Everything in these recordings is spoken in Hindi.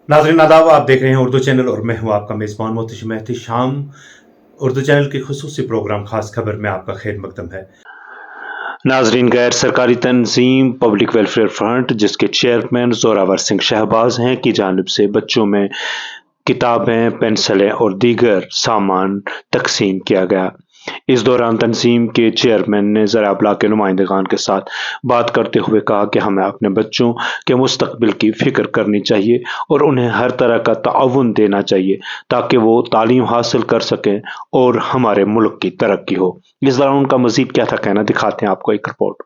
नाज़रीन आदाब, आप देख रहे हैं उर्दू चैनल और मैं हूं आपका मेज़बान मोहतशिम एहतिशाम। उर्दू चैनल के खुसूसी प्रोग्राम खास खबर में आपका खैर मकदम है। नाज़रीन, गैर सरकारी तंजीम पब्लिक वेलफेयर फ्रंट जिसके चेयरमैन जोरावर सिंह शहबाज हैं की जानिब से बच्चों में किताबें, पेंसिलें और दीगर सामान तकसीम किया गया। इस दौरान तंजीम के चेयरमैन ने ज़राबला के नुमाइंदगान के साथ बात करते हुए कहा कि हमें अपने बच्चों के मुस्तकबिल की फ़िक्र करनी चाहिए और उन्हें हर तरह का ताउन देना चाहिए ताकि वो तालीम हासिल कर सकें और हमारे मुल्क की तरक्की हो। इस दौरान उनका मज़ीद क्या था कहना, दिखाते हैं आपको एक रिपोर्ट।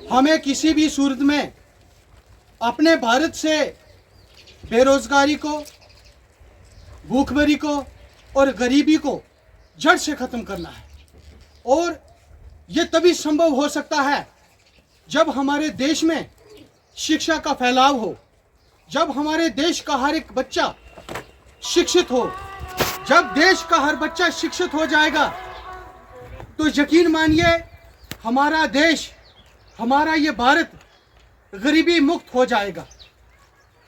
हमें किसी भी सूरत में अपने भारत से बेरोजगारी को, भूखमरी को और गरीबी को जड़ से ख़त्म करना है। और ये तभी संभव हो सकता है जब हमारे देश में शिक्षा का फैलाव हो, जब हमारे देश का हर एक बच्चा शिक्षित हो। जब देश का हर बच्चा शिक्षित हो जाएगा तो यकीन मानिए हमारा देश, हमारा ये भारत गरीबी मुक्त हो जाएगा।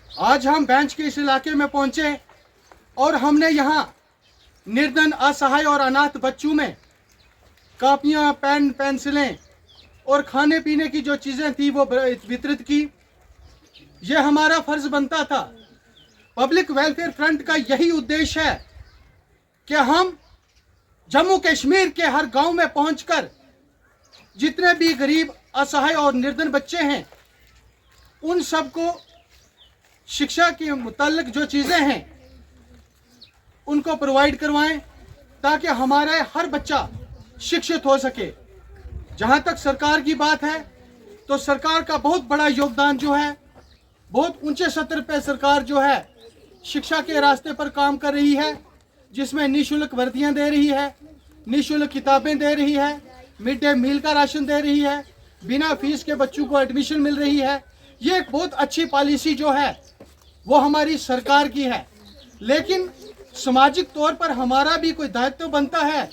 आज हम बेंच के इस इलाके में पहुंचे और हमने यहाँ निर्धन, असहाय और अनाथ बच्चों में कापियाँ, पेन, पेंसिलें और खाने पीने की जो चीज़ें थी वो वितरित की। ये हमारा फर्ज बनता था। पब्लिक वेलफेयर फ्रंट का यही उद्देश्य है कि हम जम्मू कश्मीर के हर गांव में पहुंचकर जितने भी गरीब, असहाय और निर्धन बच्चे हैं उन सबको शिक्षा के मुताल्लिक जो चीज़ें हैं उनको प्रोवाइड करवाएं ताकि हमारा हर बच्चा शिक्षित हो सके। जहां तक सरकार की बात है तो सरकार का बहुत बड़ा योगदान जो है, बहुत ऊंचे स्तर पे सरकार जो है शिक्षा के रास्ते पर काम कर रही है, जिसमें निःशुल्क भर्तियां दे रही है, निःशुल्क किताबें दे रही है, मिड डे मील का राशन दे रही है, बिना फीस के बच्चों को एडमिशन मिल रही है। ये एक बहुत अच्छी पॉलिसी जो है वो हमारी सरकार की है। लेकिन सामाजिक तौर पर हमारा भी कोई दायित्व बनता है,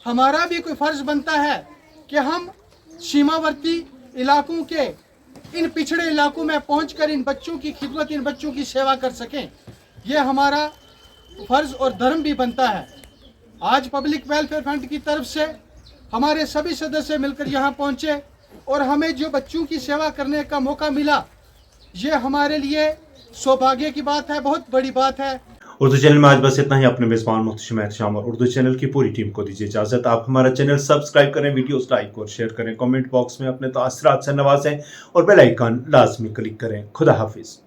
हमारा भी कोई फर्ज बनता है कि हम सीमावर्ती इलाकों के, इन पिछड़े इलाकों में पहुंचकर इन बच्चों की खिदमत, इन बच्चों की सेवा कर सकें। ये हमारा फर्ज और धर्म भी बनता है। आज पब्लिक वेलफेयर फ्रंट की तरफ से हमारे सभी सदस्य मिलकर यहाँ पहुँचे और हमें जो बच्चों की सेवा करने का मौका मिला, ये हमारे लिए सौभाग्य की बात है, बहुत बड़ी बात है। उर्दू चैनल में आज बस इतना ही। अपने मेज़बान मोहतशिम एहतिशाम और उर्दू चैनल की पूरी टीम को दीजिए इजाज़त। आप हमारा चैनल सब्सक्राइब करें, वीडियोस लाइक और शेयर करें, कमेंट बॉक्स में अपने तासरात से नवाजें और बेल आइकन लाजमी क्लिक करें। खुदा हाफिज़।